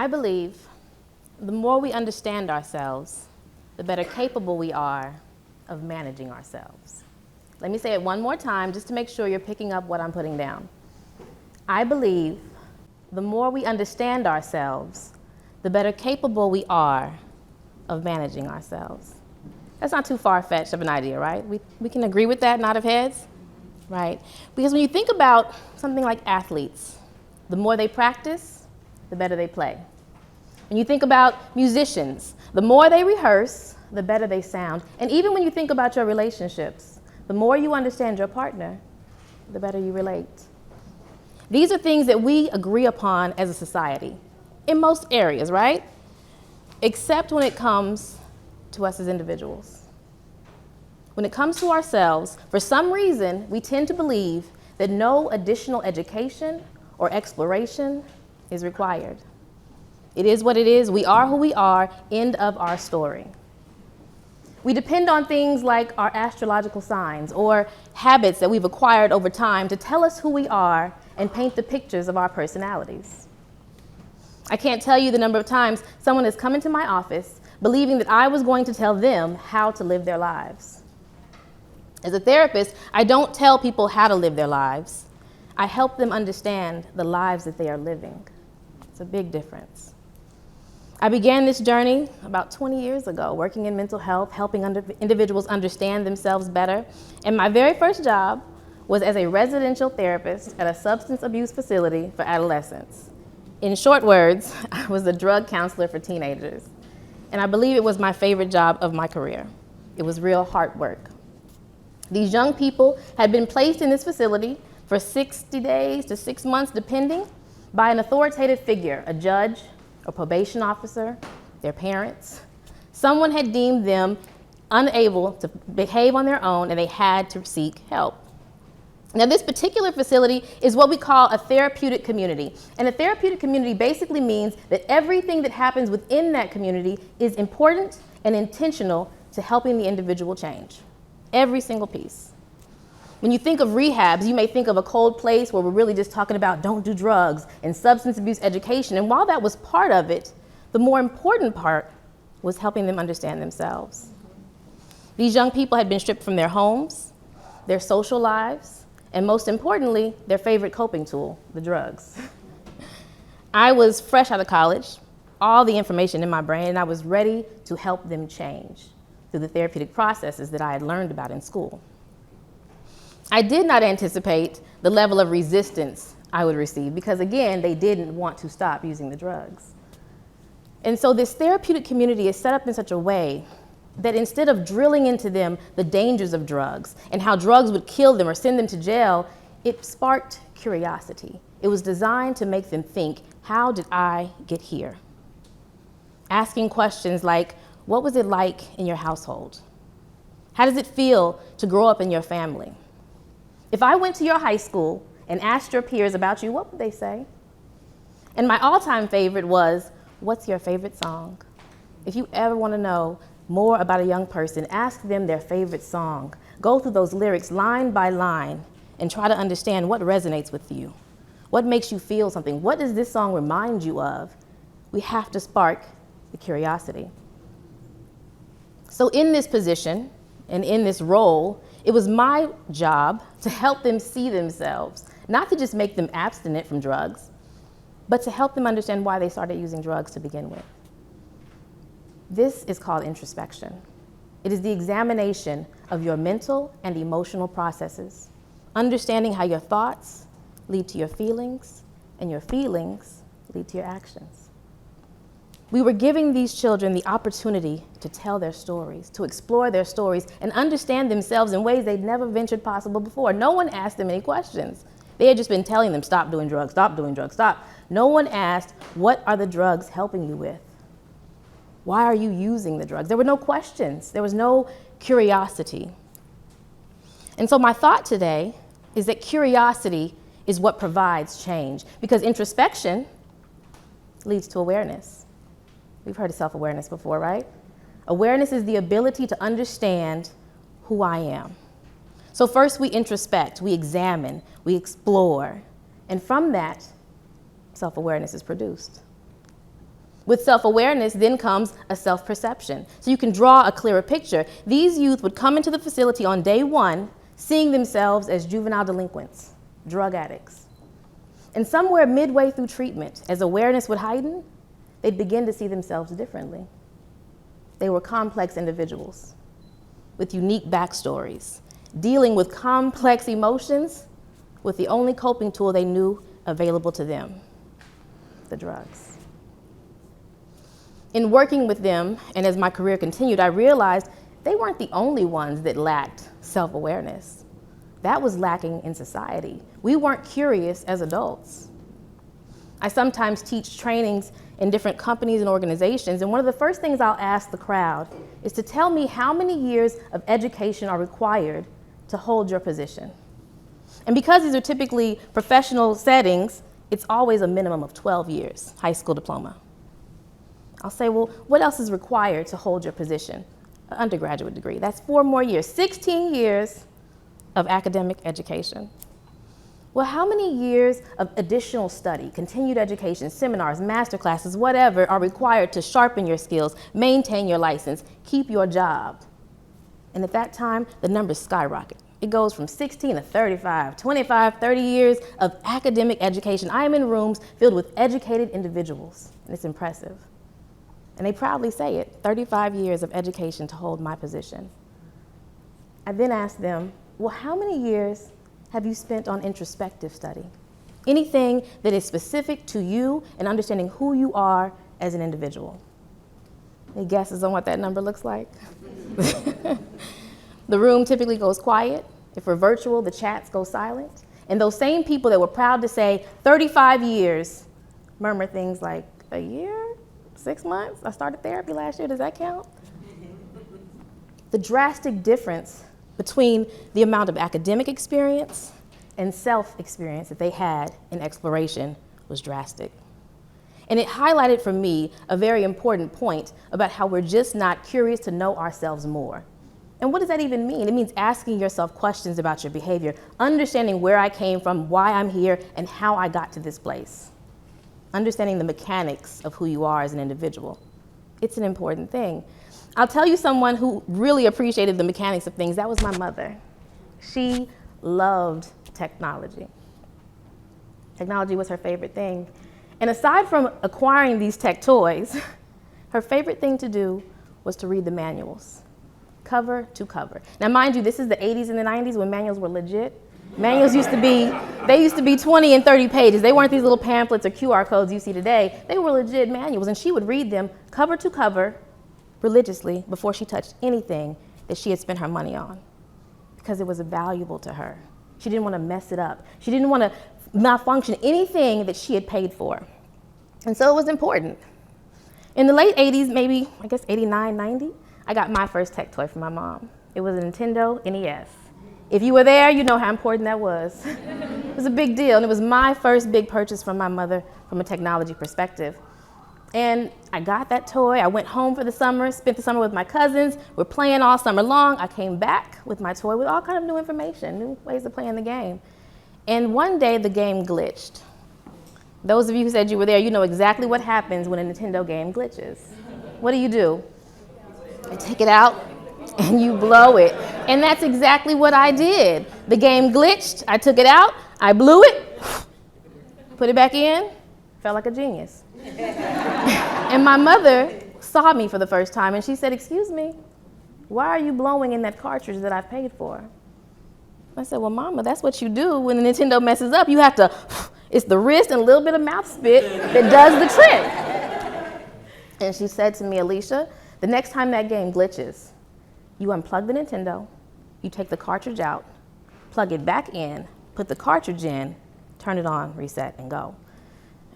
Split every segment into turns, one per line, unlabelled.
I believe the more we understand ourselves, the better capable we are of managing ourselves. Let me say it one more time just to make sure you're picking up what I'm putting down. I believe the more we understand ourselves, the better capable we are of managing ourselves. That's not too far-fetched of an idea, right? We can agree with that, nod of heads, right? Because when you think about something like athletes, the more they practice, the better they play. When you think about musicians, the more they rehearse, the better they sound. And even when you think about your relationships, the more you understand your partner, the better you relate. These are things that we agree upon as a society, in most areas, right? Except when it comes to us as individuals. When it comes to ourselves, for some reason, we tend to believe that no additional education or exploration is required. It is what it is. We are who we are. End of our story. We depend on things like our astrological signs or habits that we've acquired over time to tell us who we are and paint the pictures of our personalities. I can't tell you the number of times someone has come into my office believing that I was going to tell them how to live their lives. As a therapist, I don't tell people how to live their lives. I help them understand the lives that they are living. It's a big difference. I began this journey about 20 years ago, working in mental health, helping individuals understand themselves better. And my very first job was as a residential therapist at a substance abuse facility for adolescents. In short words, I was a drug counselor for teenagers. And I believe it was my favorite job of my career. It was real hard work. These young people had been placed in this facility for 60 days to 6 months, depending, by an authoritative figure, a judge, a probation officer, their parents. Someone had deemed them unable to behave on their own and they had to seek help. Now, this particular facility is what we call a therapeutic community. And a therapeutic community basically means that everything that happens within that community is important and intentional to helping the individual change. Every single piece. When you think of rehabs, you may think of a cold place where we're really just talking about don't do drugs and substance abuse education. And while that was part of it, the more important part was helping them understand themselves. These young people had been stripped from their homes, their social lives, and most importantly, their favorite coping tool, the drugs. I was fresh out of college, all the information in my brain, and I was ready to help them change through the therapeutic processes that I had learned about in school. I did not anticipate the level of resistance I would receive because, again, they didn't want to stop using the drugs. And so this therapeutic community is set up in such a way that instead of drilling into them the dangers of drugs and how drugs would kill them or send them to jail, it sparked curiosity. It was designed to make them think, how did I get here? Asking questions like, what was it like in your household? How does it feel to grow up in your family? If I went to your high school and asked your peers about you, what would they say? And my all-time favorite was, what's your favorite song? If you ever want to know more about a young person, ask them their favorite song. Go through those lyrics line by line and try to understand what resonates with you. What makes you feel something? What does this song remind you of? We have to spark the curiosity. So in this position and in this role, it was my job to help them see themselves, not to just make them abstinent from drugs, but to help them understand why they started using drugs to begin with. This is called introspection. It is the examination of your mental and emotional processes, understanding how your thoughts lead to your feelings, and your feelings lead to your actions. We were giving these children the opportunity to tell their stories, to explore their stories, and understand themselves in ways they'd never ventured possible before. No one asked them any questions. They had just been telling them, stop doing drugs, stop doing drugs, stop. No one asked, what are the drugs helping you with? Why are you using the drugs? There were no questions. There was no curiosity. And so my thought today is that curiosity is what provides change, because introspection leads to awareness. We've heard of self-awareness before, right? Awareness is the ability to understand who I am. So first we introspect, we examine, we explore, and from that, self-awareness is produced. With self-awareness then comes a self-perception. So you can draw a clearer picture. These youth would come into the facility on day one, seeing themselves as juvenile delinquents, drug addicts. And somewhere midway through treatment, as awareness would heighten, they'd begin to see themselves differently. They were complex individuals with unique backstories, dealing with complex emotions with the only coping tool they knew available to them, the drugs. In working with them, and as my career continued, I realized they weren't the only ones that lacked self-awareness. That was lacking in society. We weren't curious as adults. I sometimes teach trainings in different companies and organizations, and one of the first things I'll ask the crowd is to tell me how many years of education are required to hold your position. And because these are typically professional settings, it's always a minimum of 12 years, high school diploma. I'll say, well, what else is required to hold your position? An undergraduate degree. That's 4 more years, 16 years of academic education. Well, how many years of additional study, continued education, seminars, master classes, whatever, are required to sharpen your skills, maintain your license, keep your job? And at that time, the numbers skyrocket. It goes from 16 to 35, 25, 30 years of academic education. I am in rooms filled with educated individuals, and it's impressive. And they proudly say it, 35 years of education to hold my position. I then asked them, well, how many years have you spent on introspective study? Anything that is specific to you and understanding who you are as an individual. Any guesses on what that number looks like? The room typically goes quiet. If we're virtual, the chats go silent. And those same people that were proud to say 35 years murmur things like, a year, 6 months? I started therapy last year, does that count? The drastic difference between the amount of academic experience and self-experience that they had in exploration was drastic. And it highlighted for me a very important point about how we're just not curious to know ourselves more. And what does that even mean? It means asking yourself questions about your behavior, understanding where I came from, why I'm here, and how I got to this place. Understanding the mechanics of who you are as an individual. It's an important thing. I'll tell you someone who really appreciated the mechanics of things. That was my mother. She loved technology. Technology was her favorite thing. And aside from acquiring these tech toys, her favorite thing to do was to read the manuals, cover to cover. Now, mind you, this is the 80s and the 90s when manuals were legit. Manuals used to be 20 and 30 pages. They weren't these little pamphlets or QR codes you see today. They were legit manuals, and she would read them cover to cover religiously before she touched anything that she had spent her money on, because it was valuable to her. She didn't want to mess it up. She didn't want to malfunction anything that she had paid for. And so it was important. In the late 80s, maybe, I guess 89, 90, I got my first tech toy from my mom. It was a Nintendo NES. If you were there, you know how important that was. It was a big deal, and it was my first big purchase from my mother from a technology perspective. And I got that toy. I went home for the summer, spent the summer with my cousins. We're playing all summer long. I came back with my toy with all kind of new information, new ways of playing the game. And one day the game glitched. Those of you who said you were there, you know exactly what happens when a Nintendo game glitches. What do? You take it out and you blow it. And that's exactly what I did. The game glitched, I took it out, I blew it, put it back in, felt like a genius. And my mother saw me for the first time and she said, "Excuse me, why are you blowing in that cartridge that I've paid for?" I said, "Well, Mama, that's what you do when the Nintendo messes up. You have to, it's the wrist and a little bit of mouth spit that does the trick." And she said to me, "Alisha, the next time that game glitches, you unplug the Nintendo, you take the cartridge out, plug it back in, put the cartridge in, turn it on, reset, and go."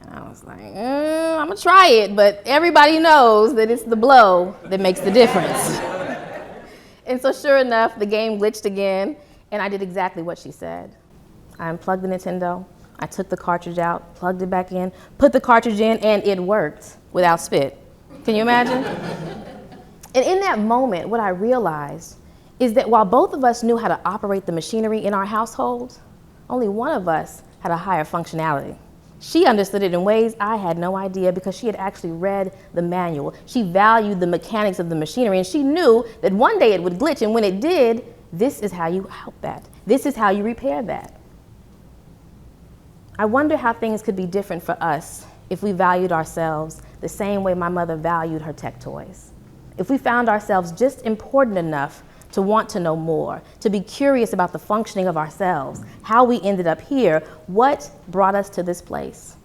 And I was like, I'm gonna try it, but everybody knows that it's the blow that makes the difference. And so sure enough, the game glitched again, and I did exactly what she said. I unplugged the Nintendo, I took the cartridge out, plugged it back in, put the cartridge in, and it worked without spit. Can you imagine? And in that moment, what I realized is that while both of us knew how to operate the machinery in our household, only one of us had a higher functionality. She understood it in ways I had no idea because she had actually read the manual. She valued the mechanics of the machinery, and she knew that one day it would glitch, and when it did, this is how you help that. This is how you repair that. I wonder how things could be different for us if we valued ourselves the same way my mother valued her tech toys. If we found ourselves just important enough to want to know more, to be curious about the functioning of ourselves, how we ended up here, what brought us to this place.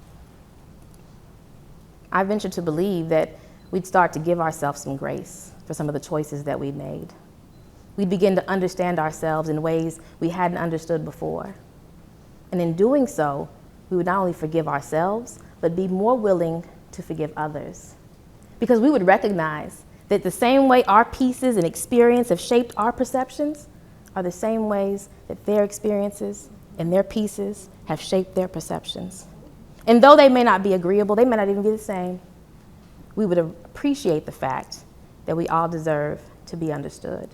I venture to believe that we'd start to give ourselves some grace for some of the choices that we made. We'd begin to understand ourselves in ways we hadn't understood before. And in doing so, we would not only forgive ourselves, but be more willing to forgive others. Because we would recognize that the same way our pieces and experience have shaped our perceptions are the same ways that their experiences and their pieces have shaped their perceptions. And though they may not be agreeable, they may not even be the same, we would appreciate the fact that we all deserve to be understood.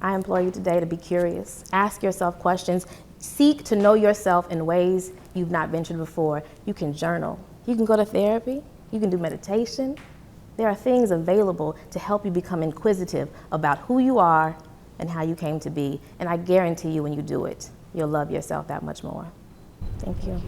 I implore you today to be curious. Ask yourself questions. Seek to know yourself in ways you've not ventured before. You can journal. You can go to therapy. You can do meditation. There are things available to help you become inquisitive about who you are and how you came to be. And I guarantee you when you do it, you'll love yourself that much more. Thank you.